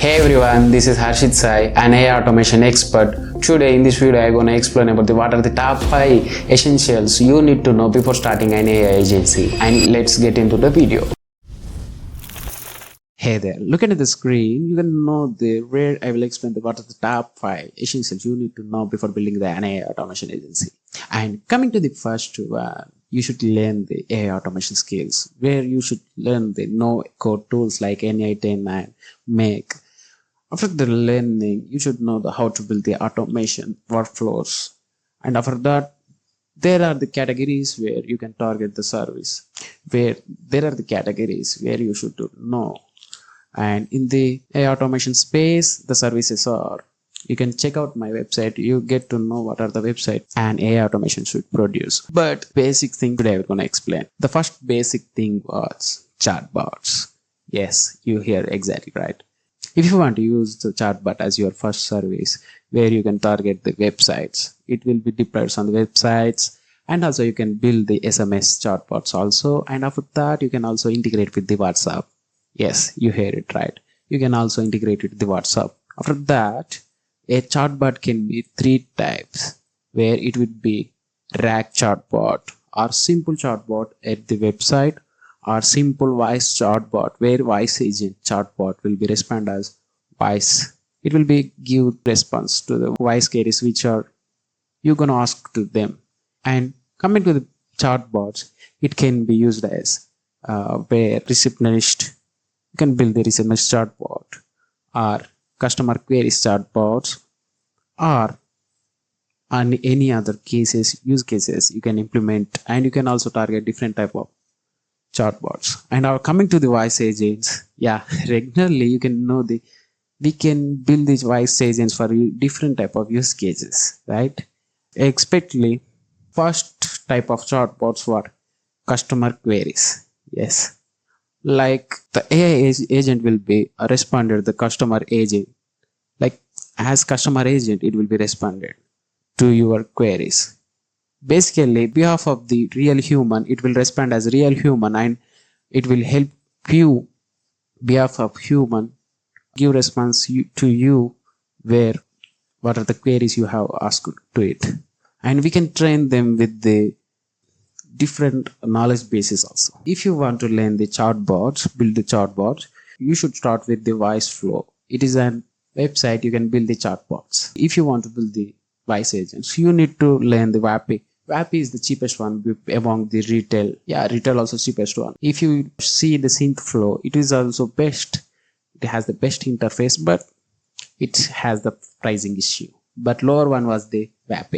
Hey everyone, this is Harshit Sai, an AI automation expert. Today in this video, I'm gonna explain about what are the top 5 essentials you need to know before starting an AI agency. And let's get into the video. Hey there, looking at the screen, you can know where I will explain what are the top 5 essentials you need to know before building an AI automation agency. And coming to the first one, you should learn the AI automation skills, where you should learn the no-code tools like N8N and Make. After the learning, you should know how to build the automation workflows. And after that, there are the categories where you can target the service, where there are the categories where you should know. And in the AI automation space, the services are, you can check out my website, you get to know what are the websites and AI automation should produce. But basic thing today we're going to explain. The first basic thing was chatbots. Yes, you hear exactly right. If you want to use the chatbot as your first service, where you can target the websites, it will be deployed on the websites, and also you can build the SMS chatbots also. And after that, you can also integrate with the WhatsApp. Yes, you hear it right. You can also integrate with the WhatsApp. After that, a chatbot can be 3 types, where it would be RAG chatbot or simple chatbot at the website, or simple voice chatbot, where voice agent chatbot will be respond as voice. It will be give response to the voice queries which are you gonna ask to them. And coming to the chatbots, it can be used as where receptionist, you can build the receptionist chatbot, or customer queries chatbots, or on any other use cases you can implement, and you can also target different type of chatbots. And now coming to the voice agents, yeah, regularly you can know we can build these voice agents for different type of use cases, right? Especially first type of chatbots were customer queries. Yes, like the AI agent will be responded the customer agent, like as customer agent it will be responded to your queries. Basically, behalf of the real human, it will respond as real human, and it will help you behalf of human give response to you where what are the queries you have asked to it. And we can train them with the different knowledge bases also. If you want to learn the chatbots, build the chatbots, you should start with the voice flow. It is an website you can build the chatbots. If you want to build the voice agents, you need to learn the WAP. WAP is the cheapest one among the retail. Yeah, retail also cheapest one. If you see the sync flow, it is also best. It has the best interface, but it has the pricing issue. But lower one was the WAP.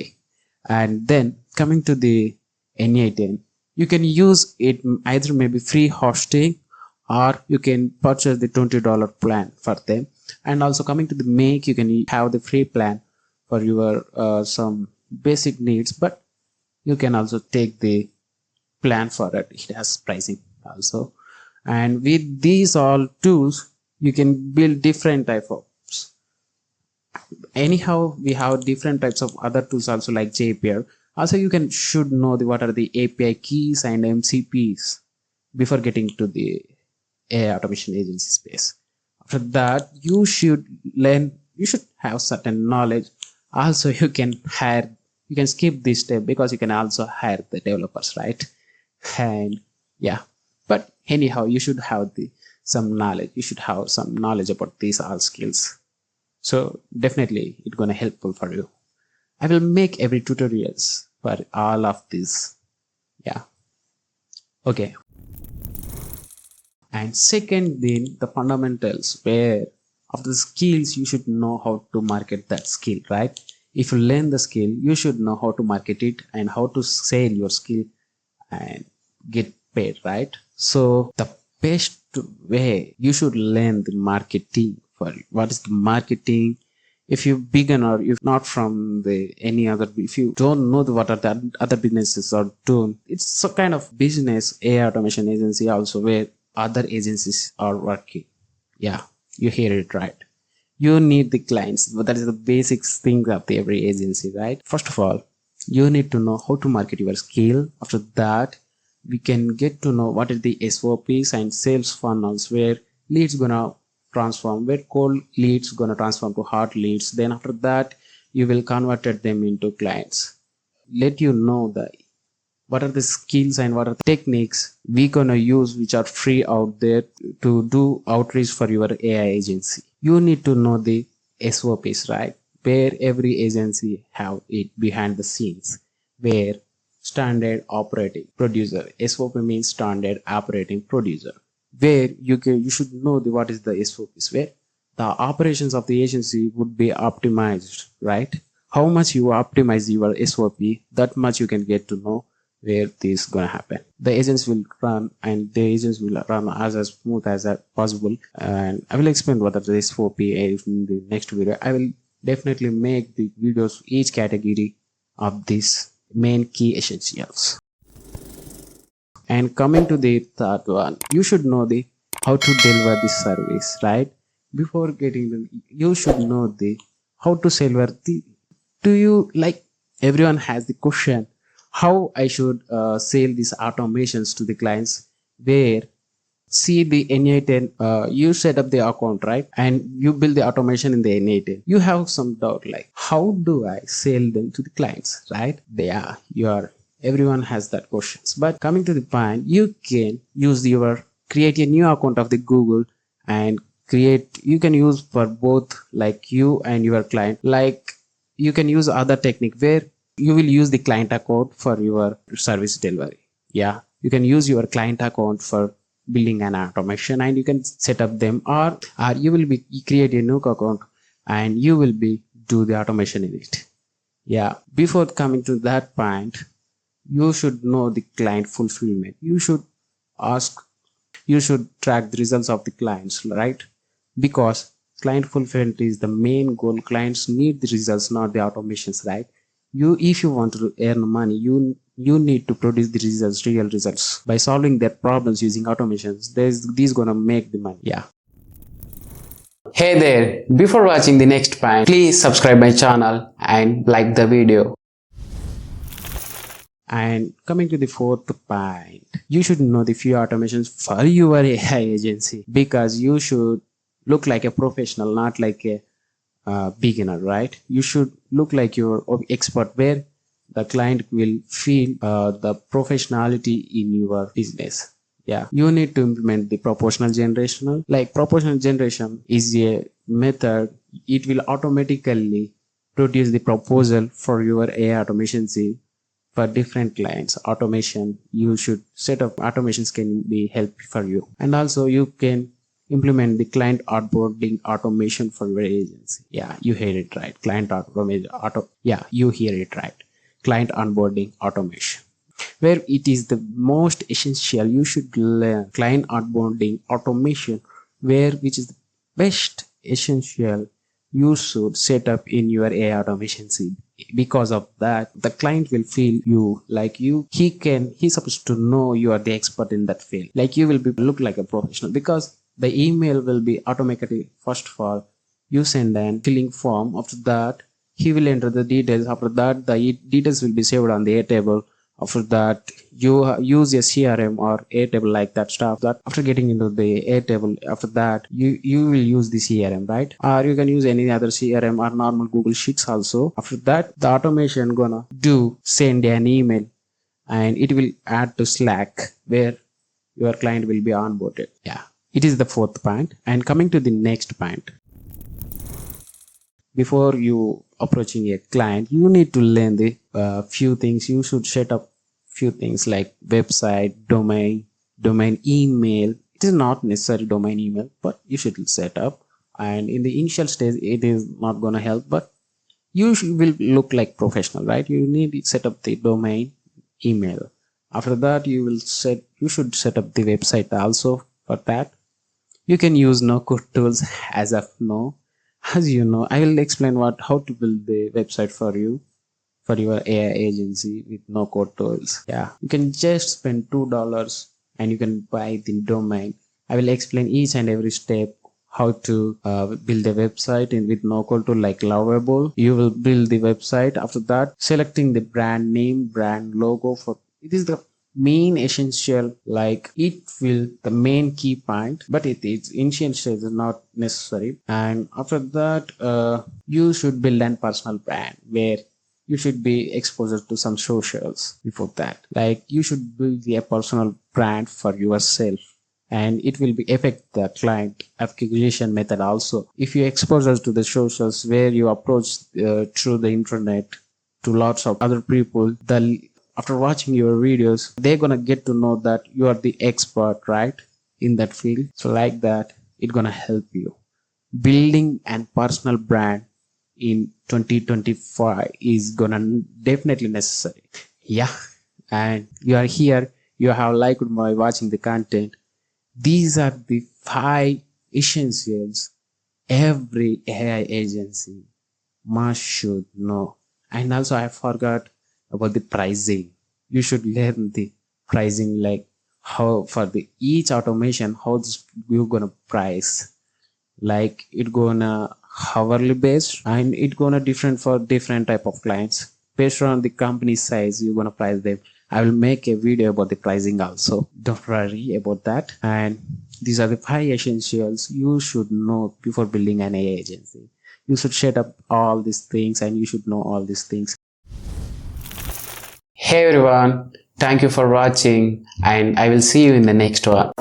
And then coming to the N8N, you can use it either maybe free hosting, or you can purchase the $20 plan for them. And also coming to the Make, you can have the free plan for your some basic needs, but you can also take the plan for it. It has pricing also. And with these all tools, you can build different type of. Anyhow, we have different types of other tools also like JPR. Also, you should know what are the API keys and MCPs before getting to the AI automation agency space. After that, you should have certain knowledge. Also, you can skip this step because you can also hire the developers, right? And yeah, but anyhow, you should have some knowledge. You should have some knowledge about these all skills. So definitely it's gonna helpful for you. I will make every tutorials for all of this. Yeah. Okay. And second thing, the fundamentals, where of the skills you should know how to market that skill, right? If you learn the skill, you should know how to market it and how to sell your skill and get paid, right? So the best way you should learn the marketing. For what is the marketing? If you beginner, if not from if you don't know what are the other businesses are doing, it's a kind of business AI automation agency also where other agencies are working. Yeah, you hear it right. You need the clients, but that is the basic thing of every agency, right? First of all, you need to know how to market your skill. After that, we can get to know what are the SOPs and sales funnels where leads gonna transform, where cold leads gonna transform to hot leads. Then after that, you will convert them into clients. Let you know the what are the skills and what are the techniques we gonna use which are free out there to do outreach for your AI agency. You need to know the SOPs, right? Where every agency have it behind the scenes, where standard operating producer, SOP means standard operating producer, where you should know what is the SOPs, where the operations of the agency would be optimized, right? How much you optimize your SOP, that much you can get to know where this gonna happen. The agents will run, and the agents will run as smooth as possible. And I will explain what the SOP is in the next video. I will definitely make the videos each category of these main key essentials. And coming to the third one, you should know the how to deliver this service, right? Before getting the, you should know the how to deliver the. Do you like, everyone has the question how I should sell these automations to the clients, where see the N8N, you set up the account, right? And you build the automation in the N8N. You have some doubt like, how do I sell them to the clients, right? Yeah, everyone has that questions. But coming to the point, you can use create a new account of the Google and you can use for both, like you and your client. Like you can use other technique where you will use the client account for your service delivery. Yeah, you can use your client account for building an automation, and you can set up them, or you will be create a new account and you will be do the automation in it. Yeah, before coming to that point, you should know the client fulfillment. You should track the results of the clients, right? Because client fulfillment is the main goal. Clients need the results, not the automations, right? If you want to earn money, you need to produce the results, real results. By solving their problems using automations, these gonna make the money. Yeah. Hey there, before watching the next point, please subscribe my channel and like the video. And coming to the fourth point, you should know the few automations for your AI agency, because you should look like a professional, not like a beginner, right? You should look like you're expert, where the client will feel the professionality in your business. Yeah, you need to implement the proportional generation. Like proportional generation is a method, it will automatically produce the proposal for your AI automation for different clients. Automation, you should set up automations can be helpful for you. And also you can implement the client onboarding automation for your agency. Yeah, you hear it right. Client automation yeah, you hear it right. Client onboarding automation, where it is the most essential. You should learn client onboarding automation, which is the best essential you should set up in your AI automation. Because of that, the client will feel you like he's supposed to know you are the expert in that field. Like you will look like a professional, because the email will be automatically, first of all, you send an filling form. After that, he will enter the details. After that, the details will be saved on the Airtable. After that, you use a CRM or Airtable, like that stuff. That after getting into the Airtable, after that, you will use the CRM, right? Or you can use any other CRM or normal Google Sheets also. After that, the automation gonna send an email, and it will add to Slack, where your client will be onboarded. Yeah. It is the fourth point. And coming to the next point, before you approaching a client, you need to learn the few things. You should set up few things like website, domain email. It is not necessary domain email, but you should set up. And in the initial stage, it is not gonna help, but you will look like professional, right? You need to set up the domain email. After that, you should set up the website also. For that, you can use no-code tools as of now. As you know, I will explain how to build the website for your AI agency with no-code tools. Yeah, you can just spend $2 and you can buy the domain. I will explain each and every step how to build a website with no-code tool like Lovable. You will build the website. After that, selecting the brand name, brand logo. It is the main essential, like it will the main key point, but it is initial stage is not necessary. And after that, you should build an personal brand where you should be exposed to some socials before that. Like you should build a personal brand for yourself, and it will be affect the client acquisition method also. If you expose us to the socials where you approach through the internet to lots of other people, the after watching your videos, they're gonna get to know that you are the expert, right, in that field. So like that, it's gonna help you building an personal brand in 2025 is gonna definitely necessary. Yeah, and you are here, you have liked my watching the content. These are the 5 essentials every AI agency must should know. And also I forgot about the pricing. You should learn the pricing, like how for the each automation, how this you gonna price. Like it gonna hourly based, and it gonna different for different type of clients. Based on the company size, you're gonna price them. I will make a video about the pricing also. Don't worry about that. And these are the 5 essentials you should know before building an AI agency. You should set up all these things and you should know all these things. Hey everyone, thank you for watching, and I will see you in the next one.